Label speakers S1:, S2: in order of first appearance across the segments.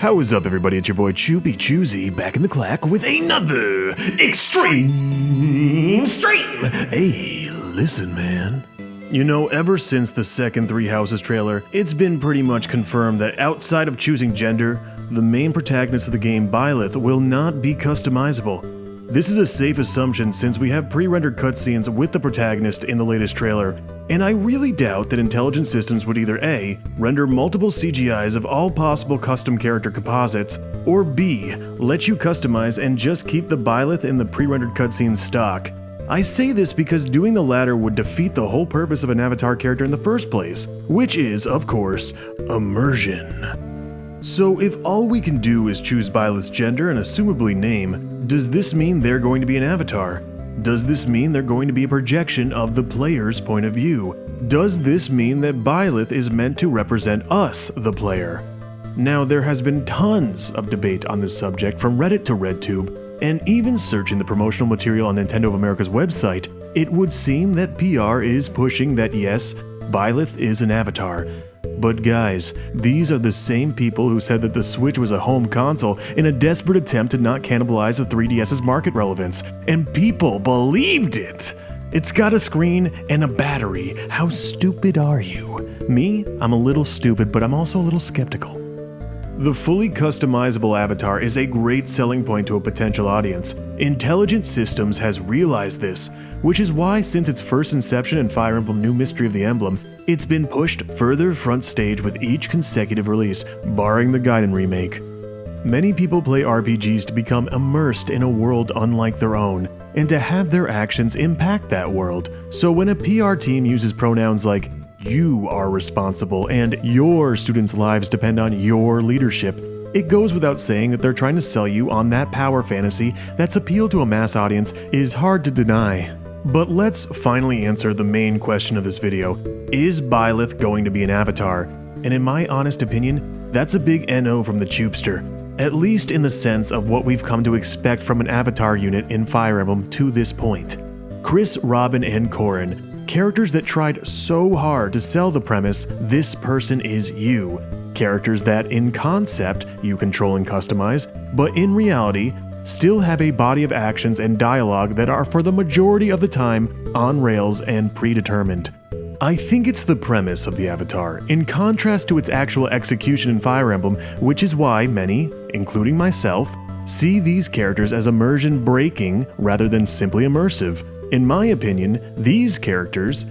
S1: How is up, everybody? It's your boy Choopy Choosy back in the clack with another extreme stream. Hey, listen, man. You know, ever since the second Three Houses trailer, it's been pretty much confirmed that outside of choosing gender, the main protagonist of the game, Byleth, will not be customizable. This is a safe assumption since we have pre-rendered cutscenes with the protagonist in the latest trailer, and I really doubt that intelligent systems would either A, render multiple CGIs of all possible custom character composites, or B, let you customize and just keep the Byleth in the pre-rendered cutscenes stock. I say this because doing the latter would defeat the whole purpose of an avatar character in the first place, which is, of course, immersion. So if all we can do is choose Byleth's gender and assumably name, does this mean they're going to be an avatar? Does this mean they're going to be a projection of the player's point of view? Does this mean that Byleth is meant to represent us, the player? Now, there has been tons of debate on this subject from Reddit to RedTube, and even searching the promotional material on Nintendo of America's website, it would seem that PR is pushing that yes, Byleth is an avatar. But guys, these are the same people who said that the Switch was a home console in a desperate attempt to not cannibalize the 3DS's market relevance, and people believed it! It's got a screen and a battery. How stupid are you? Me? I'm a little stupid, but I'm also a little skeptical. The fully customizable avatar is a great selling point to a potential audience. Intelligent Systems has realized this, which is why since its first inception in Fire Emblem New Mystery of the Emblem, it's been pushed further front stage with each consecutive release, barring the Gaiden remake. Many people play RPGs to become immersed in a world unlike their own, and to have their actions impact that world. So when a PR team uses pronouns like "you are responsible" and "your students' lives depend on your leadership," it goes without saying that they're trying to sell you on that power fantasy that's appeal to a mass audience is hard to deny. But let's finally answer the main question of this video. Is Byleth going to be an avatar? And in my honest opinion, that's a big NO from the Choopster. At least in the sense of what we've come to expect from an avatar unit in Fire Emblem to this point. Chris, Robin, and Corrin, characters that tried so hard to sell the premise, this person is you. Characters that, in concept, you control and customize, but in reality, still have a body of actions and dialogue that are for the majority of the time on rails and predetermined. I think it's the premise of the avatar, in contrast to its actual execution in Fire Emblem, which is why many, including myself, see these characters as immersion breaking rather than simply immersive. In my opinion, these characters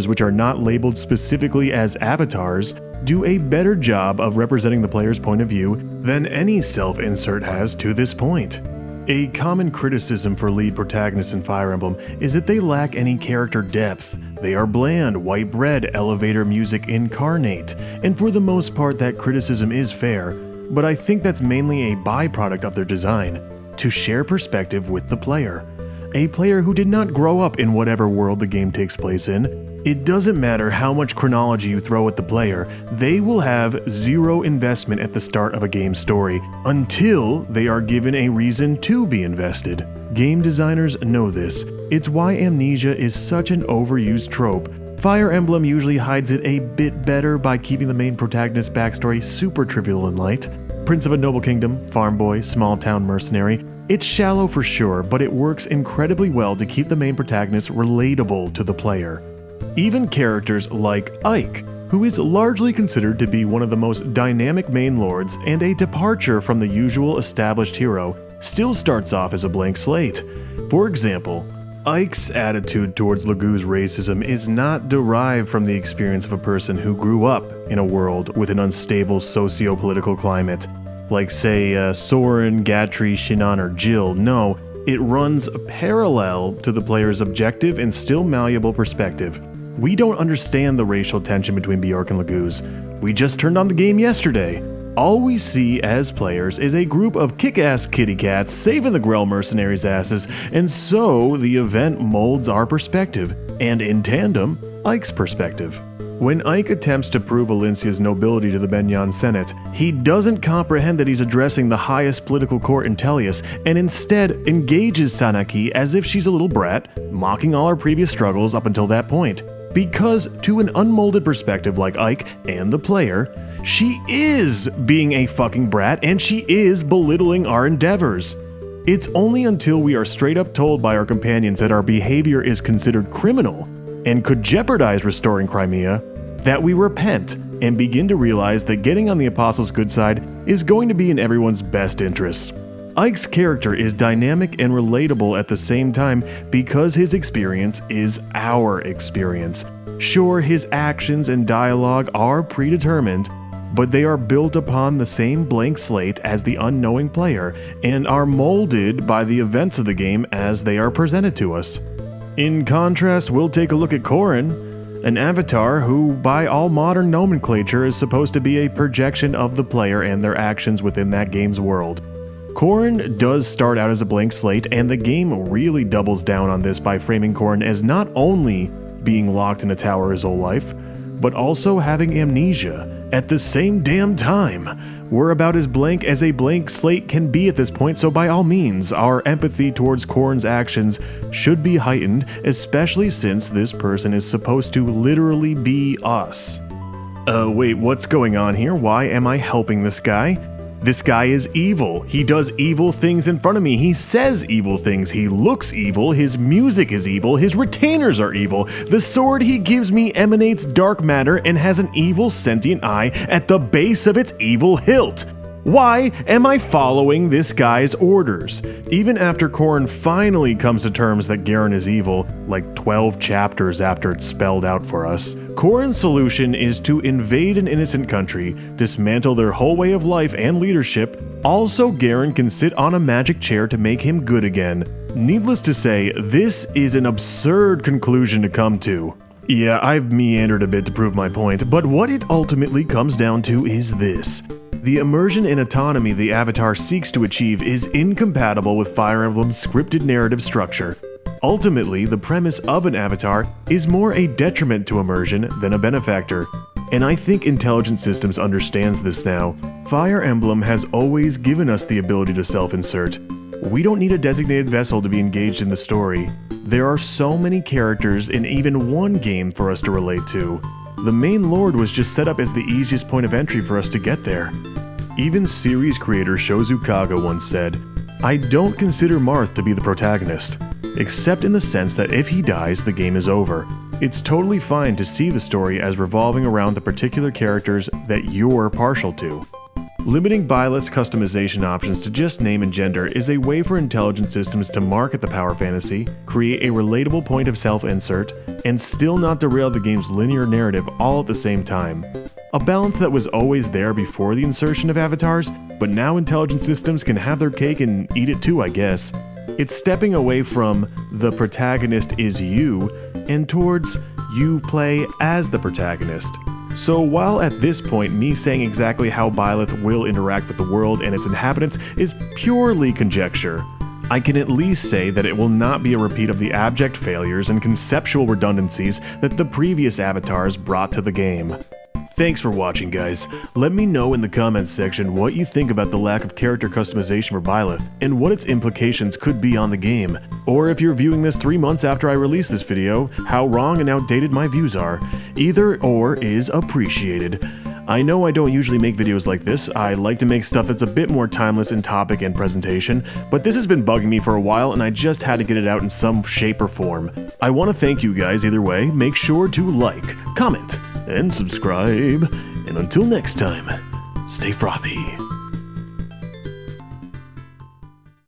S1: which are not labeled specifically as avatars, do a better job of representing the player's point of view than any self-insert has to this point. A common criticism for lead protagonists in Fire Emblem is that they lack any character depth. They are bland, white bread, elevator music incarnate, and for the most part that criticism is fair, but I think that's mainly a byproduct of their design, to share perspective with the player. A player who did not grow up in whatever world the game takes place in. It doesn't matter how much chronology you throw at the player, they will have zero investment at the start of a game's story, until they are given a reason to be invested. Game designers know this. It's why amnesia is such an overused trope. Fire Emblem usually hides it a bit better by keeping the main protagonist's backstory super trivial and light. Prince of a noble kingdom, farm boy, small town mercenary. It's shallow for sure, but it works incredibly well to keep the main protagonist relatable to the player. Even characters like Ike, who is largely considered to be one of the most dynamic main lords and a departure from the usual established hero, still starts off as a blank slate. For example, Ike's attitude towards Lagoo's racism is not derived from the experience of a person who grew up in a world with an unstable socio-political climate, like say Soren, Gatry, Shinon, or Jill. No, it runs parallel to the player's objective and still malleable perspective. We don't understand the racial tension between Bjork and Lagoo's. We just turned on the game yesterday. All we see as players is a group of kick-ass kitty cats saving the Grell mercenaries' asses, and so the event molds our perspective, and in tandem, Ike's perspective. When Ike attempts to prove Valencia's nobility to the Benyan Senate, he doesn't comprehend that he's addressing the highest political court in Tellius, and instead engages Sanaki as if she's a little brat, mocking all her previous struggles up until that point. because to an unmolded perspective like Ike and the player, she is being a fucking brat and she is belittling our endeavors. It's only until we are straight up told by our companions that our behavior is considered criminal and could jeopardize restoring Crimea that we repent and begin to realize that getting on the Apostles' good side is going to be in everyone's best interests. Ike's character is dynamic and relatable at the same time because his experience is our experience. Sure, his actions and dialogue are predetermined, but they are built upon the same blank slate as the unknowing player and are molded by the events of the game as they are presented to us. In contrast, we'll take a look at Corrin, an avatar who, by all modern nomenclature, is supposed to be a projection of the player and their actions within that game's world. Corrin does start out as a blank slate, and the game really doubles down on this by framing Corrin as not only being locked in a tower his whole life, but also having amnesia at the same damn time. We're about as blank as a blank slate can be at this point, so by all means, our empathy towards Corrin's actions should be heightened, especially since this person is supposed to literally be us. Wait, what's going on here? Why am I helping this guy? This guy is evil. He does evil things in front of me. He says evil things. He looks evil. His music is evil. His retainers are evil. The sword he gives me emanates dark matter and has an evil sentient eye at the base of its evil hilt. Why am I following this guy's orders? Even after Corrin finally comes to terms that Garen is evil, like 12 chapters after it's spelled out for us, Corrin's solution is to invade an innocent country, dismantle their whole way of life and leadership. Also, Garen can sit on a magic chair to make him good again. Needless to say, this is an absurd conclusion to come to. Yeah, I've meandered a bit to prove my point, but what it ultimately comes down to is this. The immersion and autonomy the Avatar seeks to achieve is incompatible with Fire Emblem's scripted narrative structure. Ultimately, the premise of an Avatar is more a detriment to immersion than a benefactor, and I think Intelligent Systems understands this now. Fire Emblem has always given us the ability to self-insert. We don't need a designated vessel to be engaged in the story. There are so many characters in even one game for us to relate to. The main lord was just set up as the easiest point of entry for us to get there. Even series creator Shozu Kaga once said, "I don't consider Marth to be the protagonist, except in the sense that if he dies, the game is over. It's totally fine to see the story as revolving around the particular characters that you're partial to." Limiting Byleth's customization options to just name and gender is a way for Intelligent Systems to market the power fantasy, create a relatable point of self-insert, and still not derail the game's linear narrative all at the same time. A balance that was always there before the insertion of avatars, but now Intelligent Systems can have their cake and eat it too, I guess. It's stepping away from the protagonist is you and towards you play as the protagonist. So while at this point me saying exactly how Byleth will interact with the world and its inhabitants is purely conjecture, I can at least say that it will not be a repeat of the abject failures and conceptual redundancies that the previous avatars brought to the game. Thanks for watching, guys. Let me know in the comments section what you think about the lack of character customization for Byleth and what its implications could be on the game. Or if you're viewing this 3 months after I release this video, how wrong and outdated my views are. Either or is appreciated. I know I don't usually make videos like this. I like to make stuff that's a bit more timeless in topic and presentation, but this has been bugging me for a while and I just had to get it out in some shape or form. I want to thank you guys either way. Make sure to like, comment, and subscribe. And until next time, stay frothy.